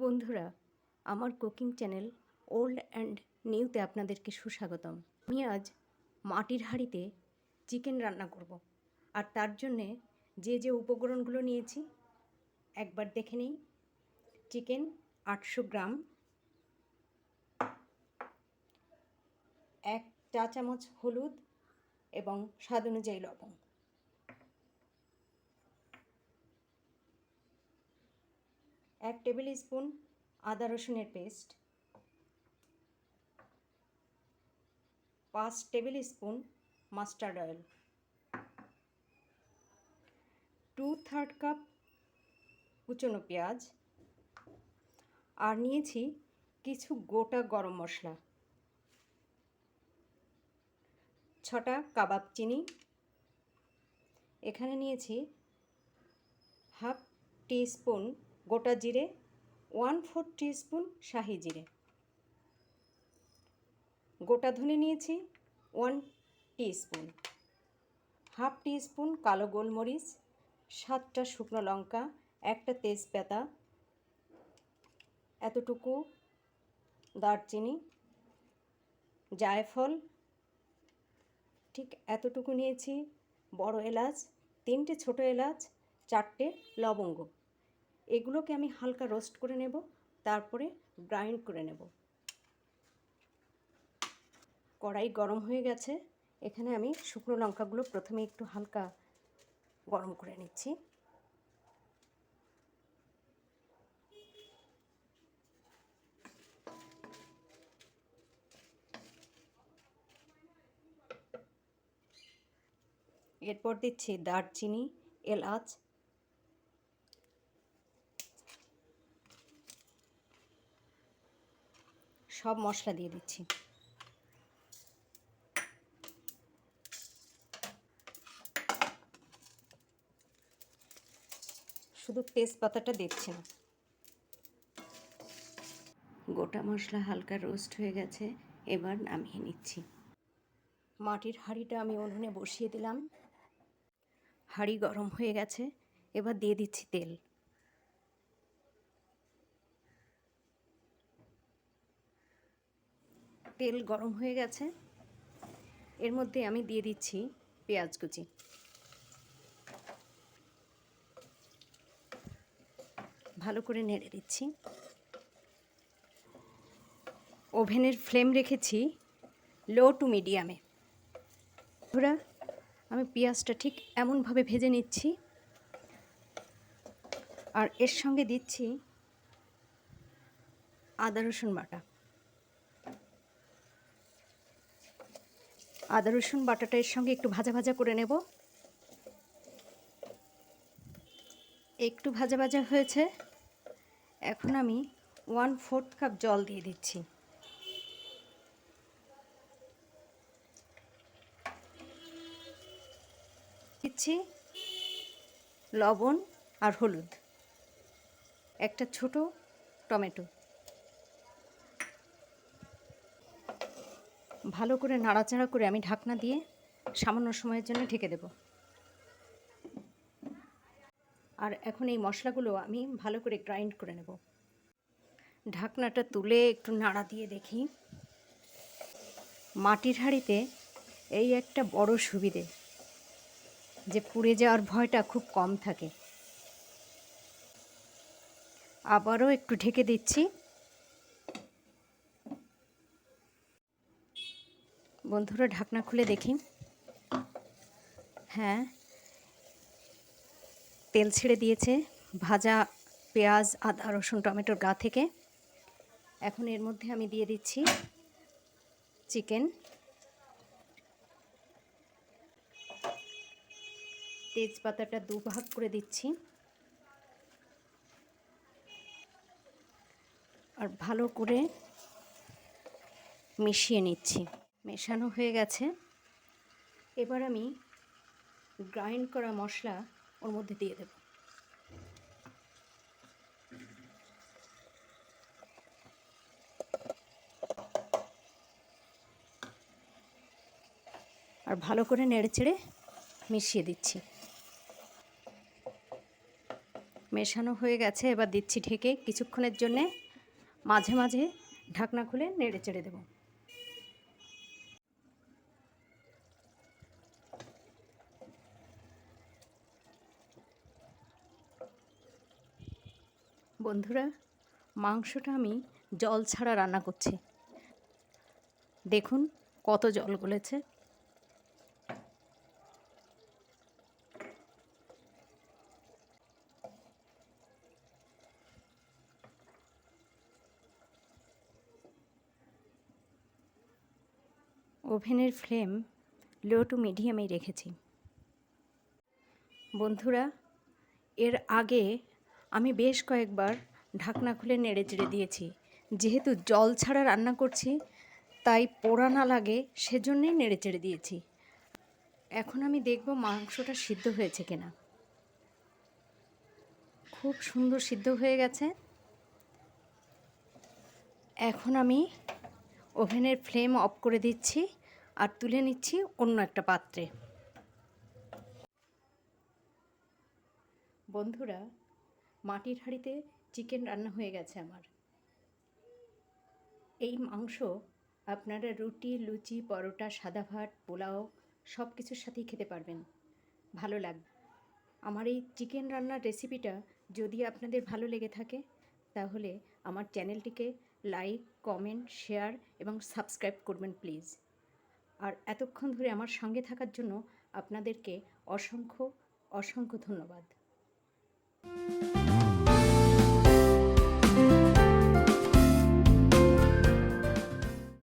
বন্ধুরা, আমার cooking channel old and নিউতে আপনাদেরকে সুস্বাগতম। আমি আজ মাটির হাঁড়িতে চিকেন রান্না করব, আর তার জন্যে যে উপকরণগুলো নিয়েছি একবার দেখে নিই। চিকেন 800 গ্রাম, 1 চা চামচ হলুদ এবং স্বাদ অনুযায়ী লবণ, 1 টেবিল স্পুন আদা রসুনের paste, 5 table spoon mustard oil, 2/3 cup কুচনো পেঁয়াজ, আর নিয়েছি কিছু গোটা গরম মশলা, 6টা কাবাব চিনি। এখানে নিয়েছি হাফ টিস্পুন গোটা জিরে, 1/4 টিস্পুন শাহি জিরে, গোটা ধনে নিয়েছি 1 টিস্পুন, হাফ টিস্পুন কালো গোলমরিচ, 7টা শুকনো লঙ্কা, 1টা তেজপাতা, এতটুকু দারচিনি, জায়ফল, ঠিক এতটুকু নিয়েছি বড় এলাচ, 3টে ছোটো এলাচ, 4টে লবঙ্গ। এগুলোকে আমি হালকা রোস্ট করে নেব, তারপরে গ্রাইন্ড করে নেব। কড়াই গরম হয়ে গেছে। এখানে আমি শুকনো লঙ্কাগুলো প্রথমে একটু হালকা গরম করে নিচ্ছি। এরপর দিচ্ছি দারচিনি, এলাচ, সব মশলা দিয়ে দিচ্ছি। শুধু তেজপাতাটা দিচ্ছি না। গোটা মশলা হালকা রোস্ট হয়ে গেছে, এবার নামিয়ে নিচ্ছি। মাটির হাঁড়িটা আমি উনুনে বসিয়ে দিলাম। হাঁড়ি গরম হয়ে গেছে, এবার দিয়ে দিচ্ছি তেল। তেল গরম হয়ে গেছে, এর মধ্যে আমি দিয়ে দিচ্ছি পেঁয়াজ কুচি। ভালো করে নেড়ে দিচ্ছি। ওভেনের ফ্লেম রেখেছি লো টু মিডিয়ামে। ধরা আমি পেঁয়াজটা ঠিক এমনভাবে ভেজে নিচ্ছি, আর এর সঙ্গে দিচ্ছি আদা রসুন বাটা। আদা রসুন বাটাটা এর সঙ্গে একটু ভাজা ভাজা করে নেব। একটু ভাজা ভাজা হয়েছে, এখন আমি 1/4 কাপ জল দিয়ে দিচ্ছি। দিচ্ছি লবণ আর হলুদ, একটা ছোট টমেটো। ভালো করে নাড়াচাড়া করে আমি ঢাকনা দিয়ে সামান্য সময়ের জন্য ঢেকে দেব। আর এখন এই মশলাগুলো আমি ভালো করে গ্রাইন্ড করে নেব। ঢাকনাটা তুলে একটু নাড়া দিয়ে দেখি। মাটির হাঁড়িতে এই একটা বড় সুবিধে যে পুড়ে যাওয়ার ভয়টা খুব কম থাকে। আবারও একটু ঢেকে দিচ্ছি। বন্ধুরা, ঢাকনা খুলে দেখি। হ্যাঁ, তেল ছেড়ে দিয়েছে ভাজা পেঁয়াজ, আদা রসুন টমেটোর গা থেকে। এখন এর মধ্যে আমি দিয়ে দিচ্ছি চিকেন। তেজপাতাটা 2 ভাগ করে দিচ্ছি, আর ভালো করে মিশিয়ে নিচ্ছি। মেশানো হয়ে গেছে, এবার আমি গ্রাইন্ড করা মশলা ওর মধ্যে দিয়ে দেব। আর ভালো করে নেড়েচেড়ে মিশিয়ে দিচ্ছি। মেশানো হয়ে গেছে, এবার দিচ্ছি ঢেকে কিছুক্ষণের জন্যে। মাঝে মাঝে ঢাকনা খুলে নেড়ে চেড়ে দেবো। বন্ধুরা, মাংসটা আমি জল ছাড়া রান্না করছি। দেখুন কত জল গলেছে। ওভেনের ফ্লেম লো টু মিডিয়ামেই রেখেছি। বন্ধুরা, এর আগে আমি বেশ কয়েকবার ঢাকনা খুলে নেড়ে চেড়ে দিয়েছি। যেহেতু জল ছাড়া রান্না করছি, তাই পোড়া না লাগে সেজন্যই নেড়ে চেড়ে দিয়েছি। এখন আমি দেখব মাংসটা সিদ্ধ হয়েছে কিনা। খুব সুন্দর সিদ্ধ হয়ে গেছে। এখন আমি ওভেনের ফ্লেম অফ করে দিচ্ছি আর তুলে নিচ্ছি অন্য একটা পাত্রে। বন্ধুরা, মাটির হাঁড়িতে চিকেন রান্না হয়ে গেছে আমার। এই মাংস আপনারা রুটি, লুচি, পরোটা, সাদা ভাত, পোলাও সব কিছুর সাথেই খেতে পারবেন, ভালো লাগবে। আমার এই চিকেন রান্নার রেসিপিটা যদি আপনাদের ভালো লেগে থাকে, তাহলে আমার চ্যানেলটিকে লাইক, কমেন্ট, শেয়ার এবং সাবস্ক্রাইব করবেন প্লিজ। আর এতক্ষণ ধরে আমার সঙ্গে থাকার জন্য আপনাদেরকে অসংখ্য অসংখ্য ধন্যবাদ।